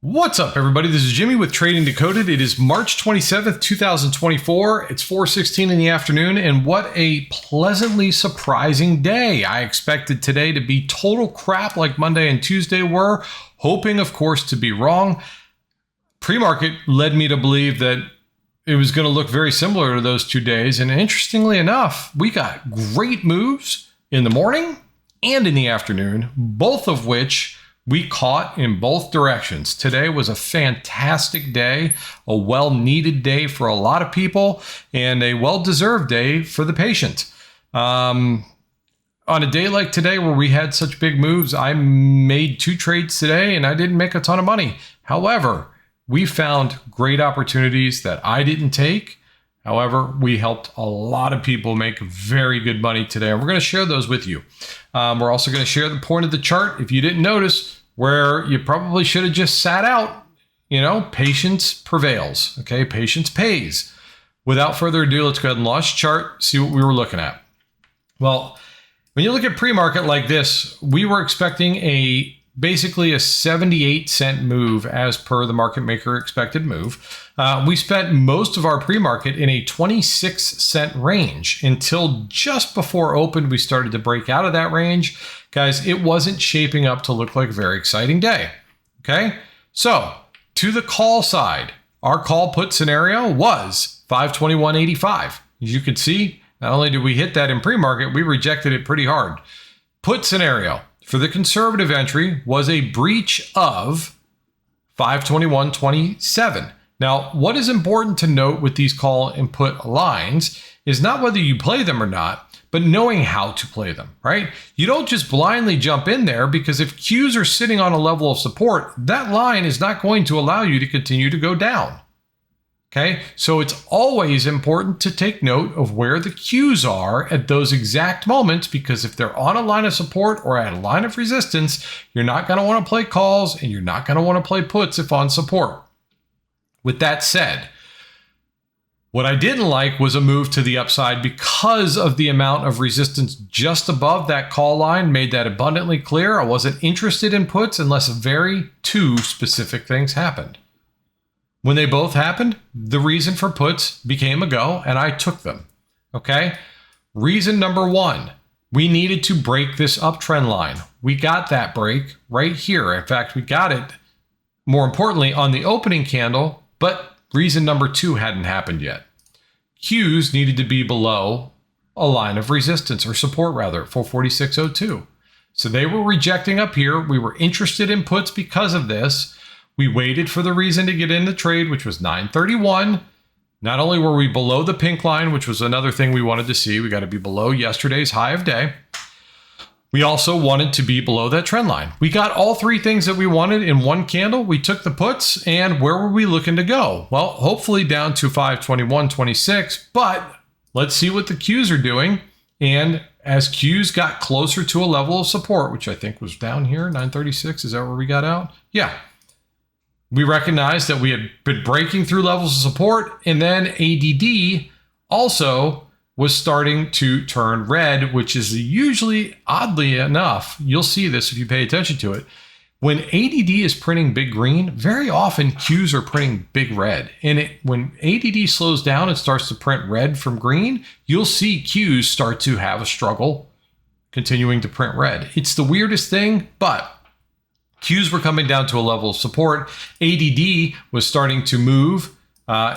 What's up, everybody? This is Jimmy with Trading Decoded. It is March 27th, 2024. It's 4:16 in the afternoon, and what a pleasantly surprising day. I expected today to be total crap like Monday and Tuesday were, hoping, of course, to be wrong. Pre-market led me to believe that it was going to look very similar to those 2 days, and interestingly enough, we got great moves in the morning and in the afternoon, both of which we caught in both directions. Today was a fantastic day, a well-needed day for a lot of people, and a well-deserved day for the patient. On a day like today where we had such big moves, I made 2 trades today and I didn't make a ton of money. However, we found great opportunities that I didn't take. However, we helped a lot of people make very good money today, and we're going to share those with you. We're also going to share the point of the chart, if you didn't notice, where you probably should have just sat out. Patience prevails. Okay, patience pays. Without further ado, let's go ahead and launch the chart, see what we were looking at. Well, when you look at pre-market like this, we were expecting basically a 78-cent move as per the market maker expected move. We spent most of our pre-market in a 26-cent range until just before open. We started to break out of that range. Guys, it wasn't shaping up to look like a very exciting day. Okay, so to the call side, our call put scenario was 521.85. As you can see, not only did we hit that in pre-market, we rejected it pretty hard. Put scenario for the conservative entry was a breach of 521.27. Now, what is important to note with these call and put lines is not whether you play them or not, but knowing how to play them, right? You don't just blindly jump in there, because if Qs are sitting on a level of support, that line is not going to allow you to continue to go down. Okay, so it's always important to take note of where the Qs are at those exact moments, because if they're on a line of support or at a line of resistance, you're not going to want to play calls and you're not going to want to play puts if on support. With that said, what I didn't like was a move to the upside because of the amount of resistance just above that call line made that abundantly clear. I wasn't interested in puts unless very 2 specific things happened. When they both happened, the reason for puts became a go, and I took them. Okay? Reason number 1, we needed to break this uptrend line. We got that break right here. In fact, we got it, more importantly, on the opening candle, but reason number 2 hadn't happened yet. Qs needed to be below a line of resistance, or support rather, at 446.02. So they were rejecting up here. We were interested in puts because of this. We waited for the reason to get in the trade, which was 931. Not only were we below the pink line, which was another thing we wanted to see, we got to be below yesterday's high of day. We also wanted to be below that trend line. We got all 3 things that we wanted in one candle. We took the puts, and where were we looking to go? Well, hopefully down to 521.26, but let's see what the Qs are doing. And as Qs got closer to a level of support, which I think was down here, 936, is that where we got out? Yeah. We recognized that we had been breaking through levels of support, and then ADD also was starting to turn red, which is usually, oddly enough, you'll see this if you pay attention to it. When ADD is printing big green, very often Qs are printing big red. And when ADD slows down and starts to print red from green, you'll see Qs start to have a struggle continuing to print red. It's the weirdest thing, but Qs were coming down to a level of support. ADD was starting to move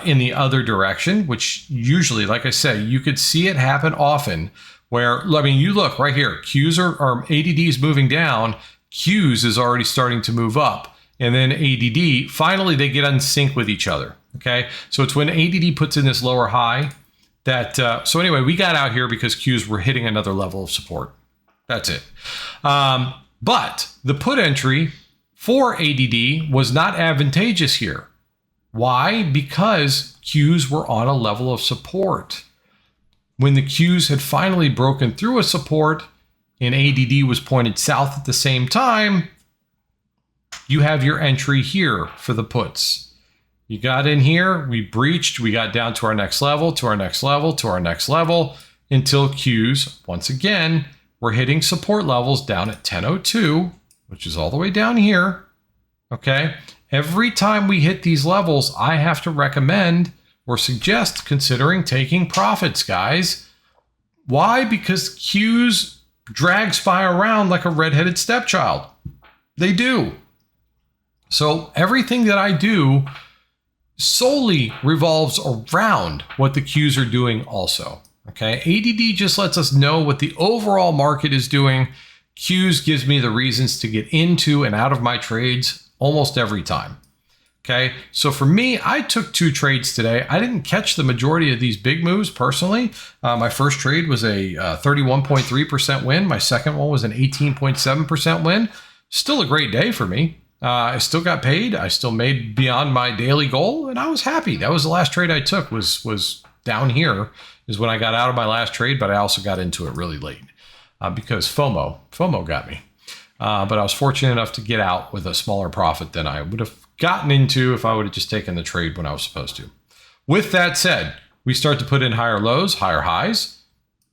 in the other direction, which usually, like I say, you could see it happen often where, you look right here, Qs are ADD is moving down, Qs is already starting to move up, and then ADD, finally they get in sync with each other. Okay, so it's when ADD puts in this lower high that, so anyway, we got out here because Qs were hitting another level of support. That's it. But the put entry for ADD was not advantageous here. Why? Because Qs were on a level of support. When the Qs had finally broken through a support and ADD was pointed south at the same time, you have your entry here for the puts. You got in here, we breached, we got down to our next level, to our next level, to our next level, until Qs, once again, were hitting support levels down at 1002, which is all the way down here. Okay. every time we hit these levels, I have to recommend or suggest considering taking profits, guys. Why? Because Qs drag SPY around like a redheaded stepchild. They do. So everything that I do solely revolves around what the Qs are doing also. Okay, ADD just lets us know what the overall market is doing. Qs gives me the reasons to get into and out of my trades almost every time. Okay, so for me, I took 2 trades today. I didn't catch the majority of these big moves personally. My first trade was a 31.3% win. My second one was an 18.7% win. Still a great day for me. I still got paid. I still made beyond my daily goal, and I was happy. That was the last trade I took. Was down here is when I got out of my last trade, but I also got into it really late because FOMO got me. But I was fortunate enough to get out with a smaller profit than I would have gotten into if I would have just taken the trade when I was supposed to. With that said, we start to put in higher lows, higher highs.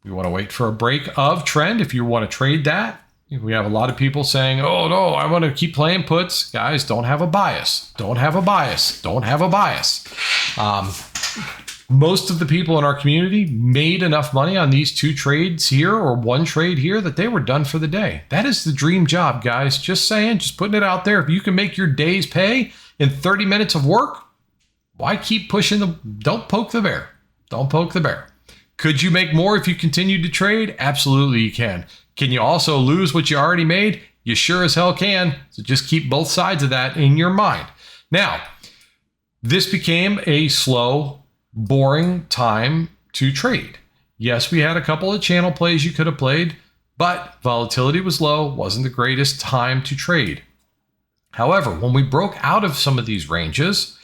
We want to wait for a break of trend if you want to trade that. We have a lot of people saying, oh no, I want to keep playing puts. Guys, don't have a bias. Don't have a bias. Don't have a bias. Most of the people in our community made enough money on these 2 trades here or 1 trade here that they were done for the day. That is the dream job, guys. Just saying, just putting it out there. If you can make your day's pay in 30 minutes of work, why keep pushing don't poke the bear. Don't poke the bear. Could you make more if you continued to trade? Absolutely you can. Can you also lose what you already made? You sure as hell can. So just keep both sides of that in your mind. Now, this became a slow, boring time to trade. Yes, we had a couple of channel plays you could have played, but volatility was low, wasn't the greatest time to trade. However, when we broke out of some of these ranges,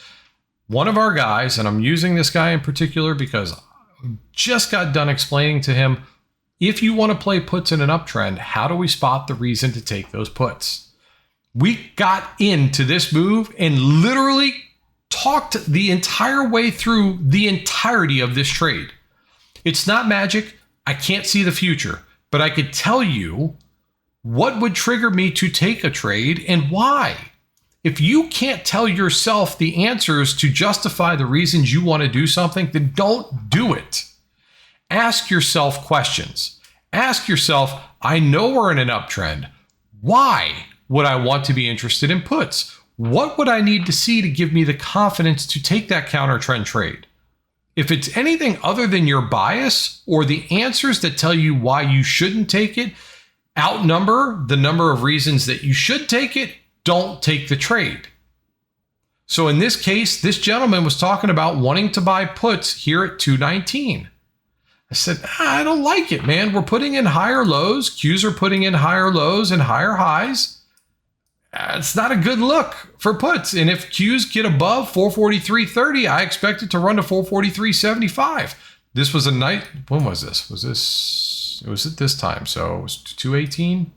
one of our guys, and I'm using this guy in particular because I just got done explaining to him, if you want to play puts in an uptrend, how do we spot the reason to take those puts? We got into this move and literally talked the entire way through the entirety of this trade. It's not magic. I can't see the future, but I could tell you what would trigger me to take a trade and why. If you can't tell yourself the answers to justify the reasons you want to do something, then don't do it. Ask yourself questions. Ask yourself, I know we're in an uptrend. Why would I want to be interested in puts? What would I need to see to give me the confidence to take that counter trend trade? If it's anything other than your bias or the answers that tell you why you shouldn't take it outnumber the number of reasons that you should take it, don't take the trade. So in this case, this gentleman was talking about wanting to buy puts here at 219. I said, I don't like it, man. We're putting in higher lows. Qs are putting in higher lows and higher highs. It's not a good look for puts. And if Qs get above 443.30, I expect it to run to 443.75. This was a night. When was this? It was at this time. So it was 218.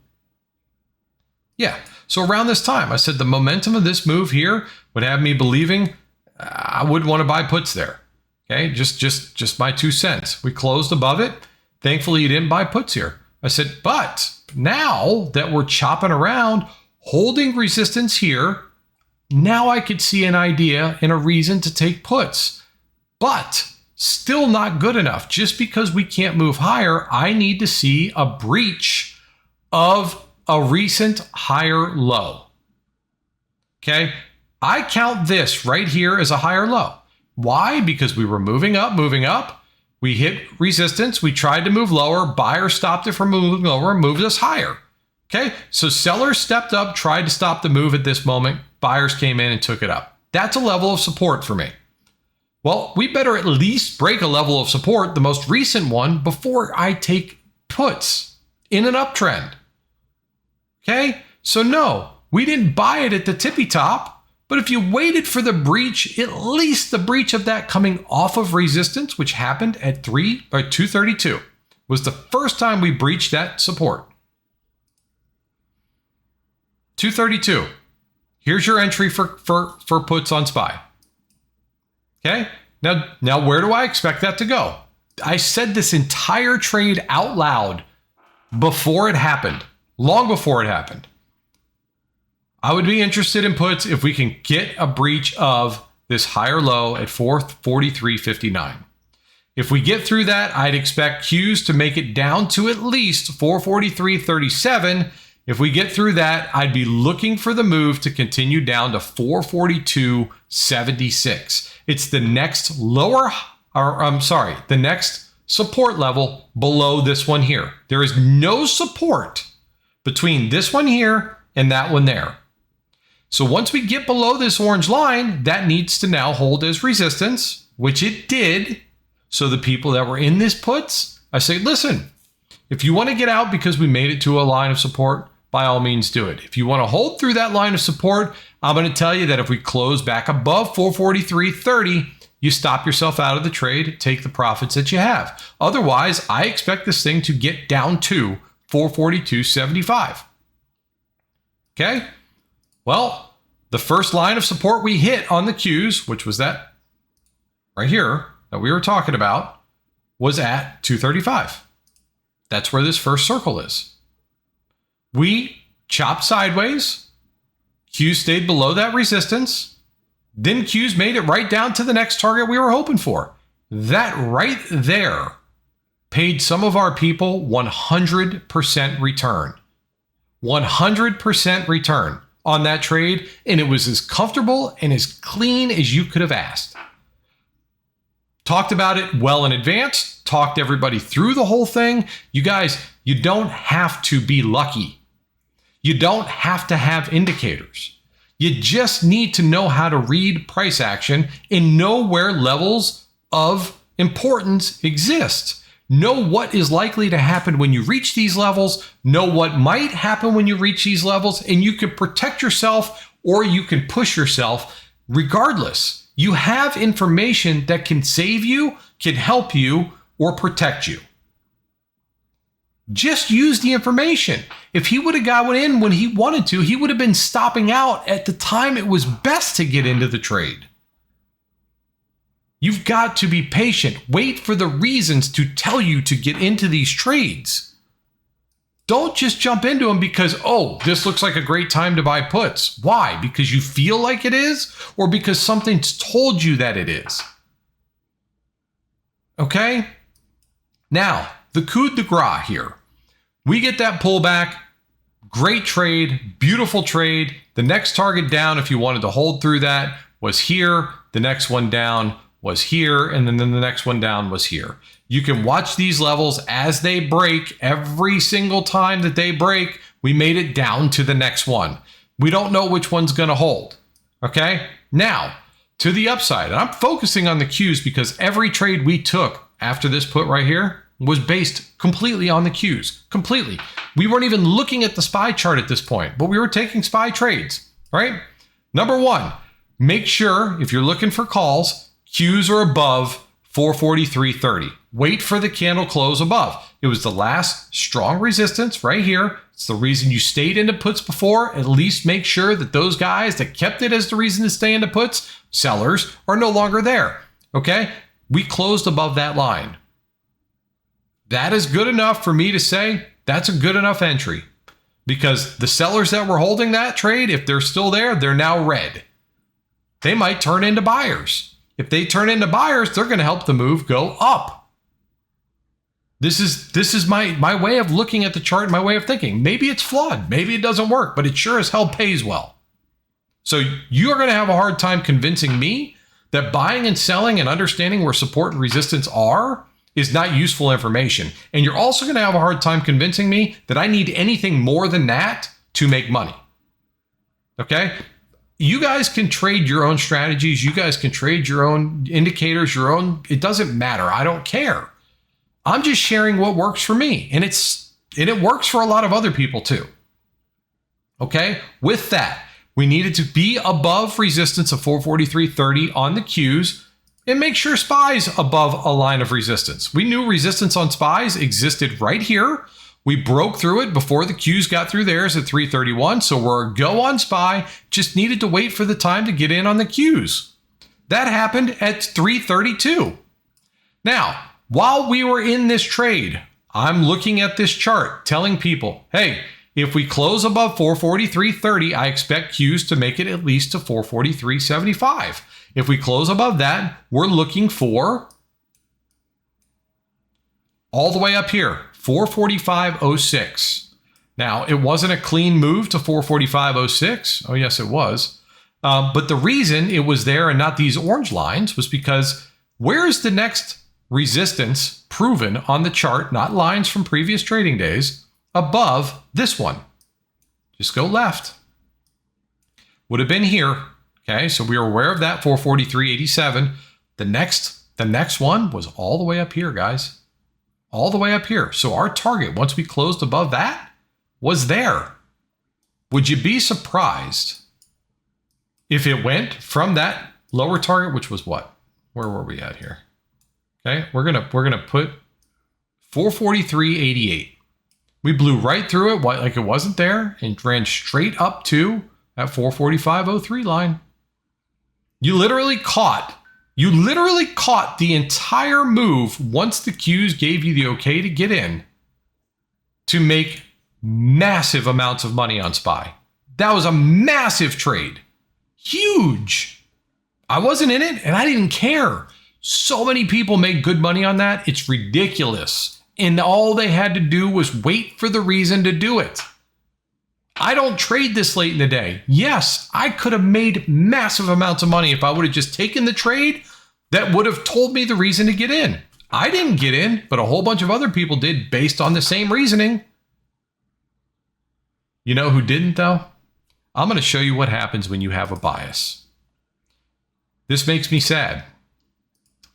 Yeah. So around this time, I said the momentum of this move here would have me believing I wouldn't want to buy puts there. Okay, just my 2 cents. We closed above it. Thankfully, you didn't buy puts here. I said, but now that we're chopping around, holding resistance here, now I could see an idea and a reason to take puts. But still not good enough. Just because we can't move higher, I need to see a breach of a recent higher low. Okay, I count this right here as a higher low. Why? Because we were moving up. We hit resistance. We tried to move lower. Buyer stopped it from moving lower and moved us higher. Okay, so sellers stepped up, tried to stop the move at this moment. Buyers came in and took it up. That's a level of support for me. Well, we better at least break a level of support, the most recent one, before I take puts in an uptrend. Okay, so no, we didn't buy it at the tippy top. But if you waited for the breach, at least the breach of that coming off of resistance, which happened at 232, was the first time we breached that support. 232. Here's your entry for puts on SPY. Okay? Now where do I expect that to go? I said this entire trade out loud before it happened, long before it happened. I would be interested in puts if we can get a breach of this higher low at 443.59. If we get through that, I'd expect Qs to make it down to at least 443.37. If we get through that, I'd be looking for the move to continue down to 442.76. It's the next the next support level below this one here. There is no support between this one here and that one there. So once we get below this orange line, that needs to now hold as resistance, which it did. So the people that were in this puts, I say, listen, if you want to get out because we made it to a line of support, by all means do it. If you want to hold through that line of support, I'm going to tell you that if we close back above 443.30, you stop yourself out of the trade, take the profits that you have. Otherwise, I expect this thing to get down to 442.75. Okay? Well, the first line of support we hit on the Qs, which was that right here that we were talking about, was at 235. That's where this first circle is. We chopped sideways. Qs stayed below that resistance. Then Qs made it right down to the next target we were hoping for. That right there paid some of our people 100% return. 100% return on that trade, and it was as comfortable and as clean as you could have asked. Talked about it well in advance, talked everybody through the whole thing. You guys, you don't have to be lucky. You don't have to have indicators. You just need to know how to read price action and know where levels of importance exist. Know what is likely to happen when you reach these levels, know what might happen when you reach these levels, and you can protect yourself or you can push yourself regardless. You have information that can save you, can help you, or protect you. Just use the information. If he would have gotten in when he wanted to, he would have been stopping out at the time it was best to get into the trade. You've got to be patient. Wait for the reasons to tell you to get into these trades. Don't just jump into them because, oh, this looks like a great time to buy puts. Why? Because you feel like it is, or because something's told you that it is? Okay? Now, the coup de grace here. We get that pullback. Great trade. Beautiful trade. The next target down, if you wanted to hold through that, was here. The next one down was here, and then the next one down was here. You can watch these levels as they break. Every single time that they break, we made it down to the next one. We don't know which one's going to hold. Okay? Now, to the upside, and I'm focusing on the Qs because every trade we took after this put right here was based completely on the Qs. Completely. We weren't even looking at the SPY chart at this point, but we were taking SPY trades, right? Number one, make sure if you're looking for calls, Qs are above 443.30. Wait for the candle close above. It was the last strong resistance right here. It's the reason you stayed into puts before. At least make sure that those guys that kept it as the reason to stay into puts, sellers, are no longer there. Okay? We closed above that line. That is good enough for me to say that's a good enough entry. Because the sellers that were holding that trade, if they're still there, they're now red. They might turn into buyers. If they turn into buyers, they're going to help the move go up. This is my way of looking at the chart, my way of thinking. Maybe it's flawed. Maybe it doesn't work, but it sure as hell pays well. So you are going to have a hard time convincing me that buying and selling and understanding where support and resistance are is not useful information. And you're also going to have a hard time convincing me that I need anything more than that to make money. Okay? You guys can trade your own strategies. You guys can trade your own indicators, it doesn't matter. I don't care. I'm just sharing what works for me. And it works for a lot of other people too. Okay? With that, we needed to be above resistance of 443.30 on the Qs and make sure SPY's above a line of resistance. We knew resistance on SPY's existed right here. We broke through it before the Qs got through theirs at 331, so we're a go on SPY, just needed to wait for the time to get in on the Qs. That happened at 332. Now, while we were in this trade, I'm looking at this chart telling people, hey, If we close above 443.30, I expect Qs to make it at least to 443.75. If we close above that, we're looking for all the way up here, 445.06. Now, it wasn't a clean move to 445.06. Oh, yes, it was. But the reason it was there and not these orange lines was because where is the next resistance proven on the chart, not lines from previous trading days, above this one? Just go left. Would have been here. Okay, so we were aware of that, 443.87. The next one was all the way up here, guys. All the way up here. So our target, once we closed above that, was there. Would you be surprised if it went from that lower target, which was what? Where were we at here? Okay, we're gonna put 443.88. We blew right through it like it wasn't there and ran straight up to that 445.03 line. You literally caught the entire move once the Qs gave you the okay to get in to make massive amounts of money on SPY. That was a massive trade. Huge. I wasn't in it and I didn't care. So many people made good money on that. It's ridiculous. And all they had to do was wait for the reason to do it. I don't trade this late in the day. Yes, I could have made massive amounts of money if I would have just taken the trade that would have told me the reason to get in. I didn't get in, but a whole bunch of other people did based on the same reasoning. You know who didn't, though? I'm going to show you what happens when you have a bias. This makes me sad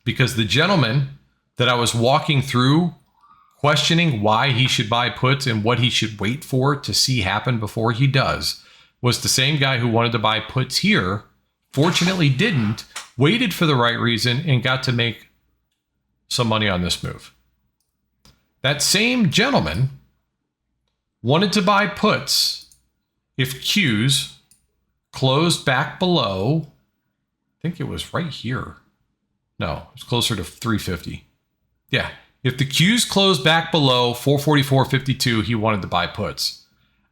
because the gentleman that I was walking through questioning why he should buy puts and what he should wait for to see happen before he does was the same guy who wanted to buy puts here, fortunately didn't, waited for the right reason, and got to make some money on this move. That same gentleman wanted to buy puts if Qs closed back below, I think it was right here. No, it was closer to 350. Yeah. If the Qs closed back below 444.52, he wanted to buy puts.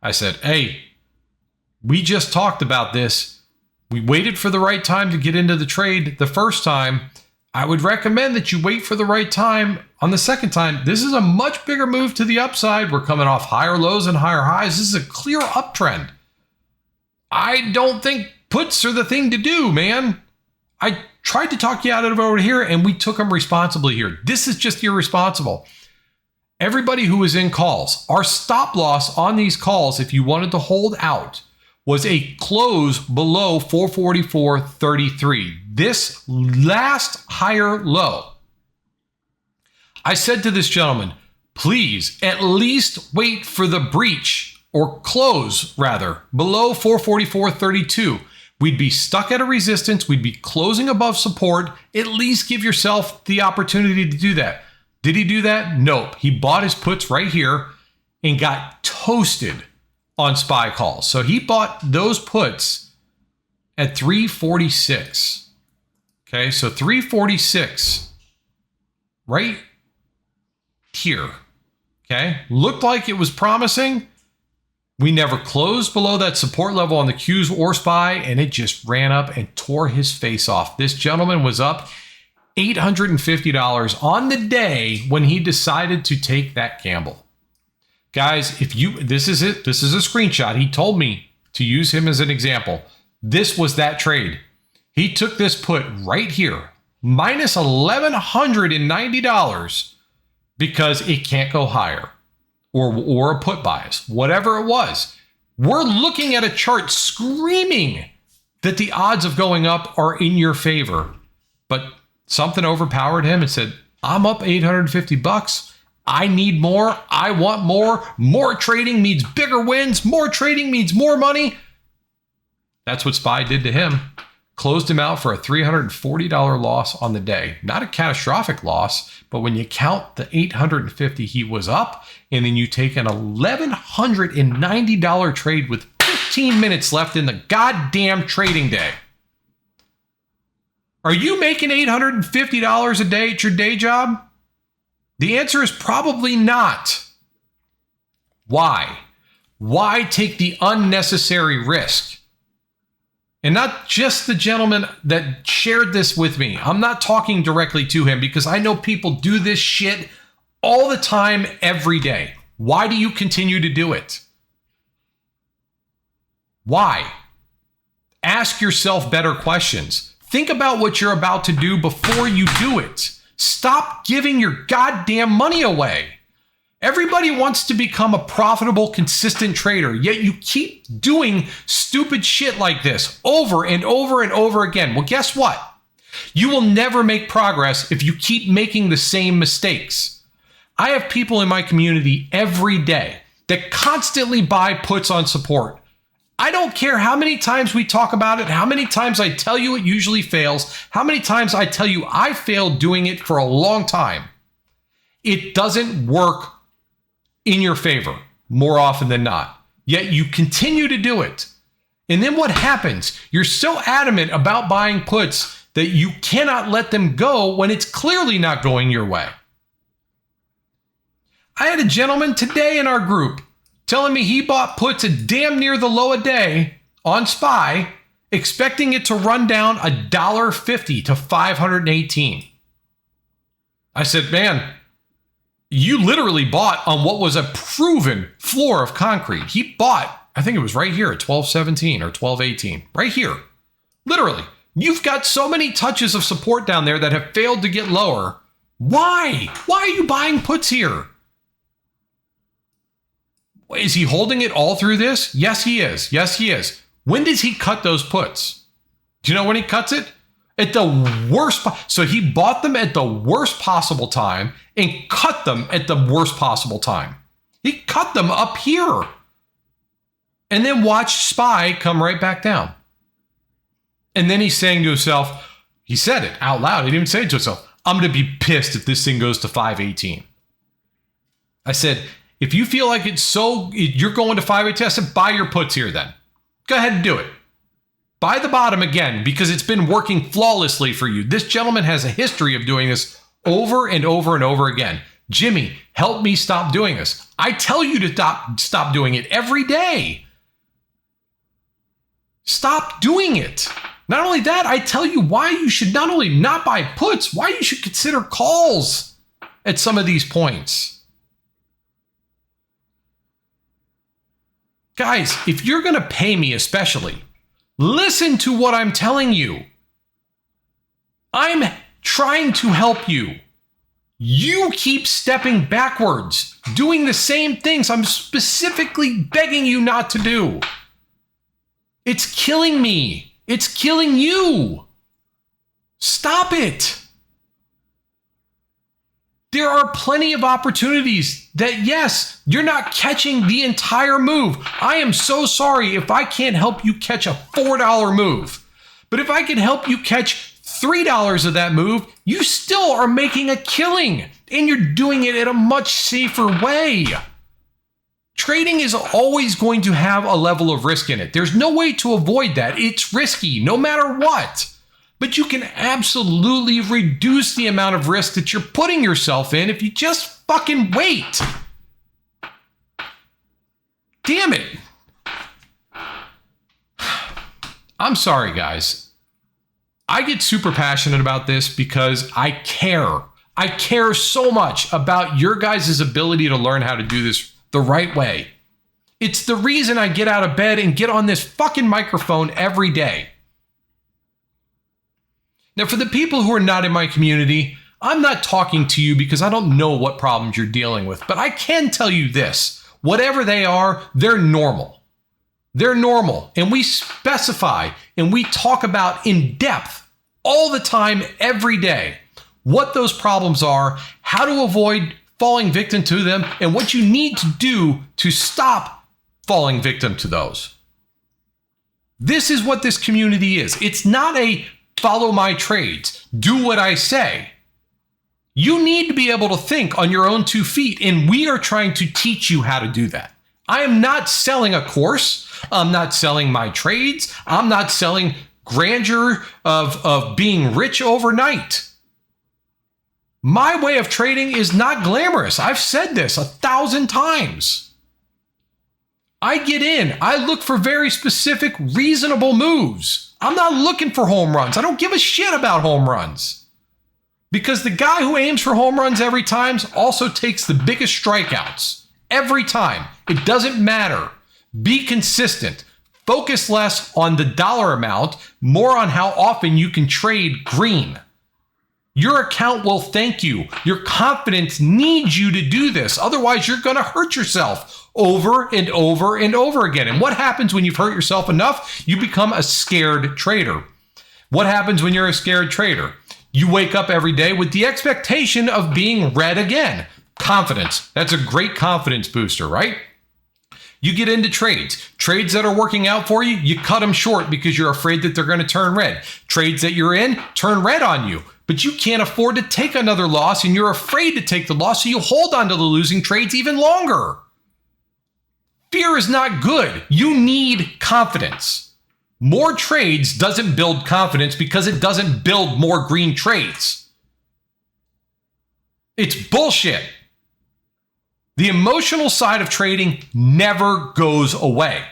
I said, hey, we just talked about this. We waited for the right time to get into the trade the first time. I would recommend that you wait for the right time on the second time. This is a much bigger move to the upside. We're coming off higher lows and higher highs. This is a clear uptrend. I don't think puts are the thing to do, man. I tried to talk you out of it over here, and we took them responsibly here. This is just irresponsible. Everybody who was in calls, our stop loss on these calls, if you wanted to hold out, was a close below 444.33. This last higher low. I said to this gentleman, please at least wait for the breach, or close rather, below 444.32. We'd be stuck at a resistance. We'd be closing above support. At least give yourself the opportunity to do that. Did he do that? Nope. He bought his puts right here and got toasted on SPY calls. So he bought those puts at 346. Okay, so 346 right here. Okay, looked like it was promising. We never closed below that support level on the Qs or SPY, and it just ran up and tore his face off. This gentleman was up $850 on the day when he decided to take that gamble. Guys, if you, this is it. This is a screenshot. He told me to use him as an example. This was that trade. He took this put right here, minus $1,190 because it can't go higher. Or a put bias, whatever it was. We're looking at a chart screaming that the odds of going up are in your favor. But something overpowered him and said, I'm up $850. I need more. I want more. More trading means bigger wins. More trading means more money. That's what SPY did to him. Closed him out for a $340 loss on the day. Not a catastrophic loss, but when you count the $850 he was up, and then you take an $1,190 trade with 15 minutes left in the goddamn trading day. Are you making $850 a day at your day job? The answer is probably not. Why? Why take the unnecessary risk? And not just the gentleman that shared this with me. I'm not talking directly to him because I know people do this shit all the time, every day. Why do you continue to do it? Why? Ask yourself better questions. Think about what you're about to do before you do it. Stop giving your goddamn money away. Everybody wants to become a profitable, consistent trader, yet you keep doing stupid shit like this over and over and over again. Well, guess what? You will never make progress if you keep making the same mistakes. I have people in my community every day that constantly buy puts on support. I don't care how many times we talk about it, how many times I tell you it usually fails, how many times I tell you I failed doing it for a long time. It doesn't work in your favor more often than not. Yet you continue to do it. And then what happens? You're so adamant about buying puts that you cannot let them go when it's clearly not going your way. I had a gentleman today in our group telling me he bought puts at damn near the low a day on SPY, expecting it to run down $1.50 to 518. I said, man, you literally bought on what was a proven floor of concrete. He bought, I think it was right here at 1217 or 1218, right here. Literally, you've got so many touches of support down there that have failed to get lower. Why? Why are you buying puts here? Is he holding it all through this? Yes, he is. Yes, he is. When does he cut those puts? Do you know when he cuts it? At the worst. So he bought them at the worst possible time and cut them at the worst possible time. He cut them up here and then watched SPY come right back down. And then he's saying to himself, he said it out loud. He didn't even say it to himself. I'm going to be pissed if this thing goes to 518. I said, if you feel like you're going to 518, I said, buy your puts here then. Go ahead and do it. Buy the bottom again because it's been working flawlessly for you. This gentleman has a history of doing this over and over and over again. Jimmy, help me stop doing this. I tell you to stop doing it every day. Stop doing it. Not only that, I tell you why you should not only not buy puts, why you should consider calls at some of these points. Guys, if you're going to pay me especially, listen to what I'm telling you. I'm trying to help you. You keep stepping backwards, doing the same things I'm specifically begging you not to do. It's killing me. It's killing you. Stop it. There are plenty of opportunities that, yes, you're not catching the entire move. I am so sorry if I can't help you catch a $4 move. But if I can help you catch $3 of that move, you still are making a killing. And you're doing it in a much safer way. Trading is always going to have a level of risk in it. There's no way to avoid that. It's risky no matter what. But you can absolutely reduce the amount of risk that you're putting yourself in if you just fucking wait. Damn it. I'm sorry, guys. I get super passionate about this because I care. I care so much about your guys' ability to learn how to do this the right way. It's the reason I get out of bed and get on this fucking microphone every day. Now, for the people who are not in my community, I'm not talking to you because I don't know what problems you're dealing with, but I can tell you this. Whatever they are, they're normal. They're normal. And we specify and we talk about in depth all the time, every day, what those problems are, how to avoid falling victim to them, and what you need to do to stop falling victim to those. This is what this community is. It's not a follow my trades, do what I say. You need to be able to think on your own 2 feet, and we are trying to teach you how to do that. I am not selling a course. I'm not selling my trades. I'm not selling grandeur of being rich overnight. My way of trading is not glamorous. I've said this 1,000 times. I get in. I look for very specific, reasonable moves. I'm not looking for home runs. I don't give a shit about home runs. Because the guy who aims for home runs every time also takes the biggest strikeouts. Every time. It doesn't matter. Be consistent. Focus less on the dollar amount, more on how often you can trade green. Your account will thank you. Your confidence needs you to do this. Otherwise, you're going to hurt yourself over and over and over again. And what happens when you've hurt yourself enough? You become a scared trader. What happens when you're a scared trader? You wake up every day with the expectation of being red again. Confidence. That's a great confidence booster, right? You get into trades that are working out for you, you cut them short because you're afraid that they're going to turn red. Trades that you're in turn red on you, but you can't afford to take another loss and you're afraid to take the loss, so you hold on to the losing trades even longer. Fear is not good. You need confidence. More trades doesn't build confidence because it doesn't build more green trades. It's bullshit. The emotional side of trading never goes away.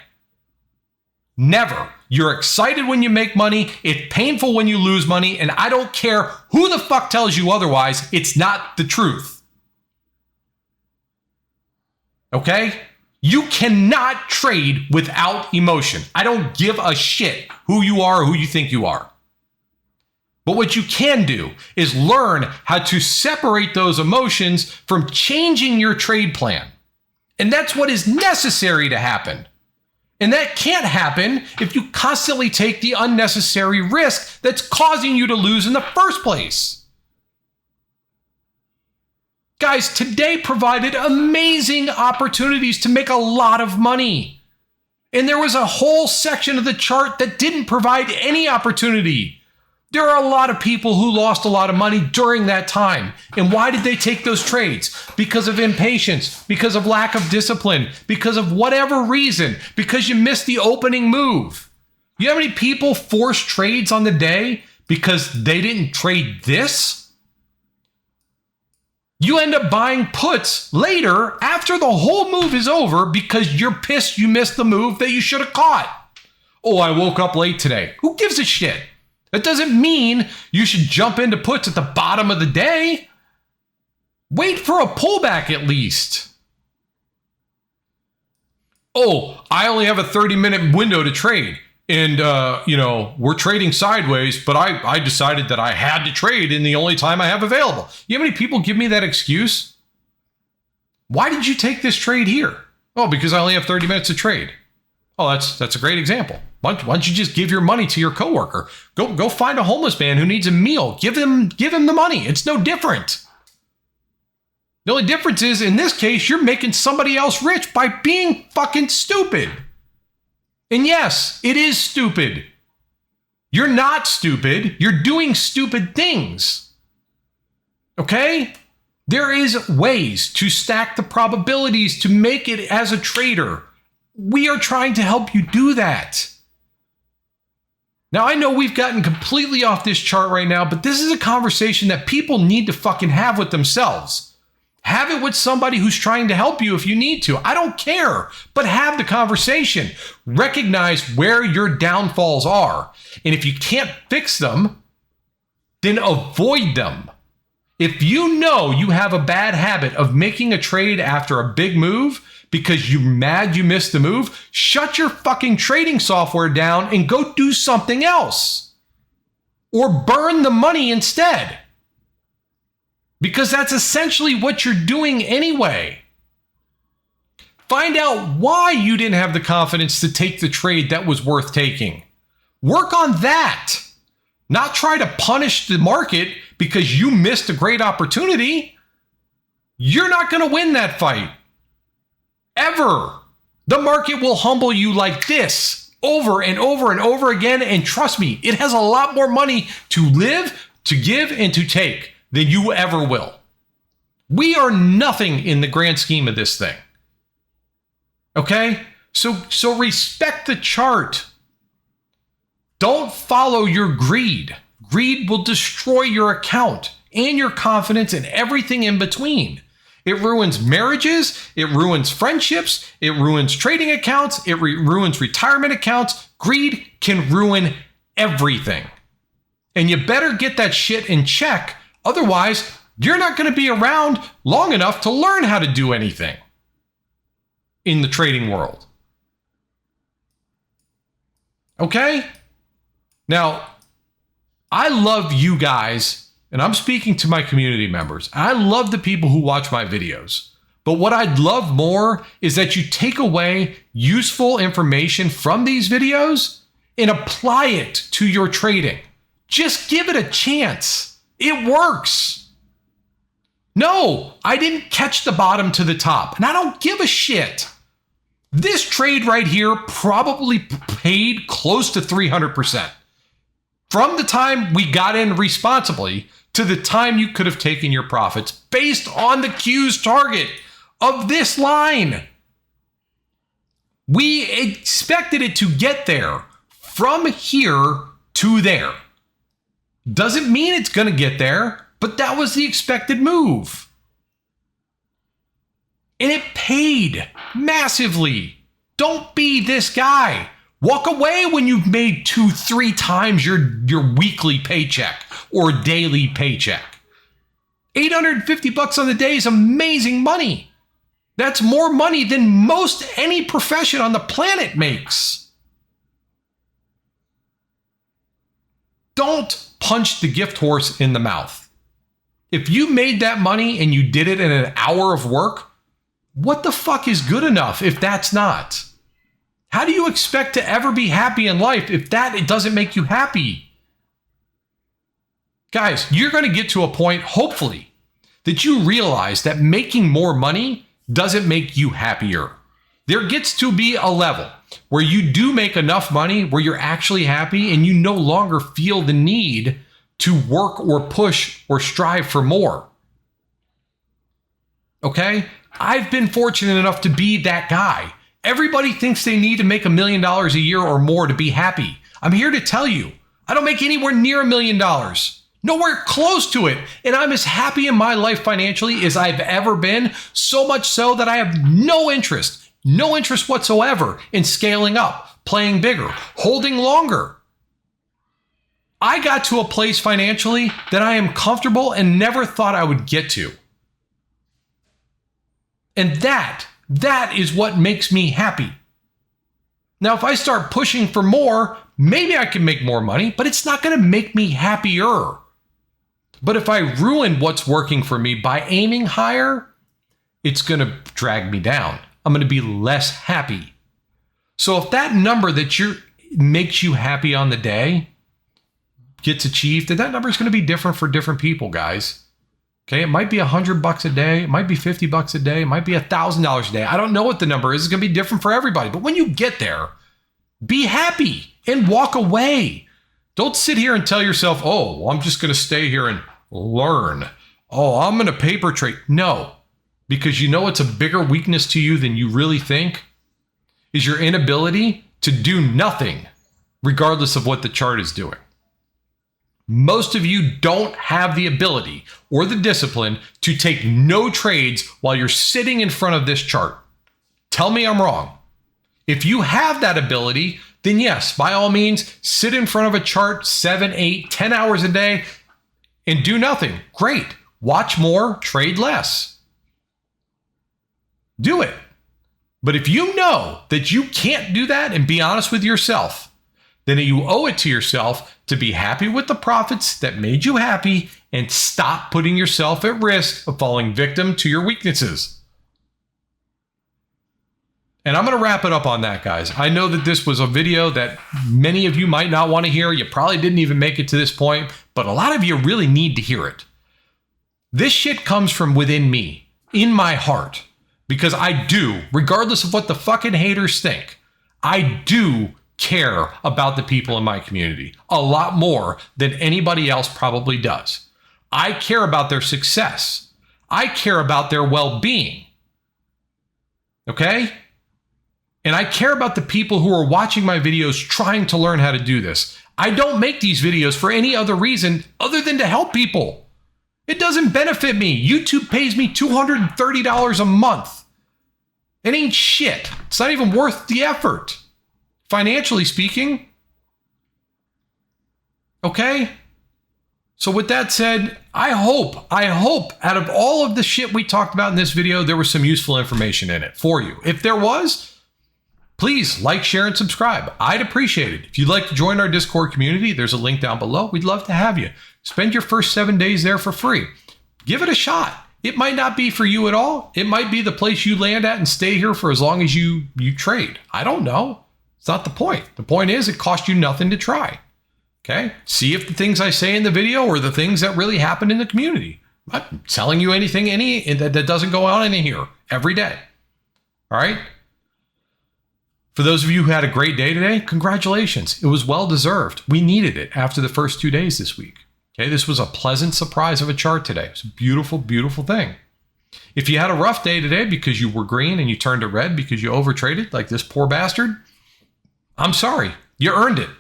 Never. You're excited when you make money. It's painful when you lose money. And I don't care who the fuck tells you otherwise. It's not the truth. Okay? You cannot trade without emotion. I don't give a shit who you are or who you think you are. But what you can do is learn how to separate those emotions from changing your trade plan. And that's what is necessary to happen. And that can't happen if you constantly take the unnecessary risk that's causing you to lose in the first place. Guys, today provided amazing opportunities to make a lot of money. And there was a whole section of the chart that didn't provide any opportunity. There are a lot of people who lost a lot of money during that time. And why did they take those trades? Because of impatience, because of lack of discipline, because of whatever reason, because you missed the opening move. You know how many people forced trades on the day because they didn't trade this? You end up buying puts later after the whole move is over because you're pissed you missed the move that you should have caught. Oh, I woke up late today. Who gives a shit? That doesn't mean you should jump into puts at the bottom of the day. Wait for a pullback at least. Oh, I only have a 30-minute window to trade. And, we're trading sideways, but I decided that I had to trade in the only time I have available. You know how many people give me that excuse? Why did you take this trade here? Oh, because I only have 30 minutes to trade. Oh, that's a great example. Why don't you just give your money to your coworker? Go find a homeless man who needs a meal. Give him the money. It's no different. The only difference is, in this case, you're making somebody else rich by being fucking stupid. And yes, it is stupid. You're not stupid. You're doing stupid things. Okay? There is ways to stack the probabilities to make it as a trader. We are trying to help you do that. Now, I know we've gotten completely off this chart right now, but this is a conversation that people need to fucking have with themselves. Have it with somebody who's trying to help you if you need to. I don't care, but have the conversation. Recognize where your downfalls are. And if you can't fix them, then avoid them. If you know you have a bad habit of making a trade after a big move because you're mad you missed the move, shut your fucking trading software down and go do something else. Or burn the money instead. Because that's essentially what you're doing anyway. Find out why you didn't have the confidence to take the trade that was worth taking. Work on that. Not try to punish the market because you missed a great opportunity. You're not going to win that fight. Ever. The market will humble you like this over and over and over again. And trust me, it has a lot more money to live, to give, and to take than you ever will. We are nothing in the grand scheme of this thing. Okay? So respect the chart. Don't follow your greed. Greed will destroy your account and your confidence and everything in between. It ruins marriages. It ruins friendships. It ruins trading accounts. It ruins retirement accounts. Greed can ruin everything. And you better get that shit in check. Otherwise, you're not going to be around long enough to learn how to do anything in the trading world. Okay? Now, I love you guys, and I'm speaking to my community members. I love the people who watch my videos. But what I'd love more is that you take away useful information from these videos and apply it to your trading. Just give it a chance. It works. No, I didn't catch the bottom to the top, and I don't give a shit. This trade right here probably paid close to 300%. From the time we got in responsibly to the time you could have taken your profits based on the Q's target of this line. We expected it to get there from here to there. Doesn't mean it's going to get there, but that was the expected move. And it paid massively. Don't be this guy. Walk away when you've made 2-3 times your weekly paycheck or daily paycheck. $850 on the day is amazing money. That's more money than most any profession on the planet makes. Don't punch the gift horse in the mouth. If you made that money and you did it in an hour of work, what the fuck is good enough if that's not? How do you expect to ever be happy in life if it doesn't make you happy? Guys, you're going to get to a point, hopefully, that you realize that making more money doesn't make you happier. There gets to be a level where you do make enough money where you're actually happy and you no longer feel the need to work or push or strive for more. Okay? I've been fortunate enough to be that guy. Everybody thinks they need to make $1 million a year or more to be happy. I'm here to tell you, I don't make anywhere near $1 million. Nowhere close to it. And I'm as happy in my life financially as I've ever been, so much so that I have no interest whatsoever in scaling up, playing bigger, holding longer. I got to a place financially that I am comfortable and never thought I would get to. And that is what makes me happy. Now, if I start pushing for more, maybe I can make more money, but it's not going to make me happier. But if I ruin what's working for me by aiming higher, it's going to drag me down. I'm going to be less happy. So if that number that makes you happy on the day gets achieved, then that number is going to be different for different people, guys. Okay, it might be $100 a day, it might be $50 a day, it might be $1,000 a day. I don't know what the number is. It's going to be different for everybody. But when you get there, be happy and walk away. Don't sit here and tell yourself, oh, well, I'm just going to stay here and learn. Oh, I'm going to paper trade. No, because you know it's a bigger weakness to you than you really think is your inability to do nothing, regardless of what the chart is doing. Most of you don't have the ability or the discipline to take no trades while you're sitting in front of this chart. Tell me I'm wrong. If you have that ability, then yes, by all means, sit in front of a chart 7, 8, 10 hours a day and do nothing. Great. Watch more, trade less. Do it. But if you know that you can't do that and be honest with yourself, then you owe it to yourself to be happy with the profits that made you happy and stop putting yourself at risk of falling victim to your weaknesses. And I'm going to wrap it up on that, guys. I know that this was a video that many of you might not want to hear. You probably didn't even make it to this point, but a lot of you really need to hear it. This shit comes from within me, in my heart, because I do, regardless of what the fucking haters think, I do care about the people in my community a lot more than anybody else probably does. I care about their success. I care about their well-being. Okay? And I care about the people who are watching my videos trying to learn how to do this. I don't make these videos for any other reason other than to help people. It doesn't benefit me. YouTube pays me $230 a month. It ain't shit. It's not even worth the effort, financially speaking. Okay? So with that said, I hope out of all of the shit we talked about in this video, there was some useful information in it for you. If there was, please like, share, and subscribe. I'd appreciate it. If you'd like to join our Discord community, there's a link down below. We'd love to have you. Spend your first 7 days there for free. Give it a shot. It might not be for you at all. It might be the place you land at and stay here for as long as you trade. I don't know. It's not the point. The point is it costs you nothing to try. Okay? See if the things I say in the video are the things that really happen in the community. I'm not telling you anything that doesn't go on in here every day. All right? For those of you who had a great day today, congratulations. It was well deserved. We needed it after the first 2 days this week. Okay, this was a pleasant surprise of a chart today. It's a beautiful, beautiful thing. If you had a rough day today because you were green and you turned to red because you overtraded like this poor bastard, I'm sorry. You earned it.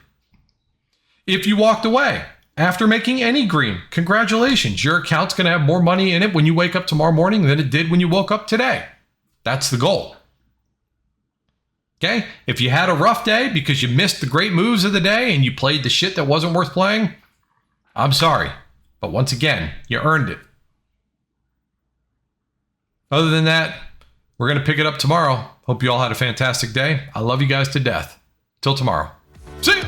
If you walked away after making any green, congratulations. Your account's going to have more money in it when you wake up tomorrow morning than it did when you woke up today. That's the goal. Okay? If you had a rough day because you missed the great moves of the day and you played the shit that wasn't worth playing, I'm sorry. But once again, you earned it. Other than that, we're going to pick it up tomorrow. Hope you all had a fantastic day. I love you guys to death. Till tomorrow. See ya!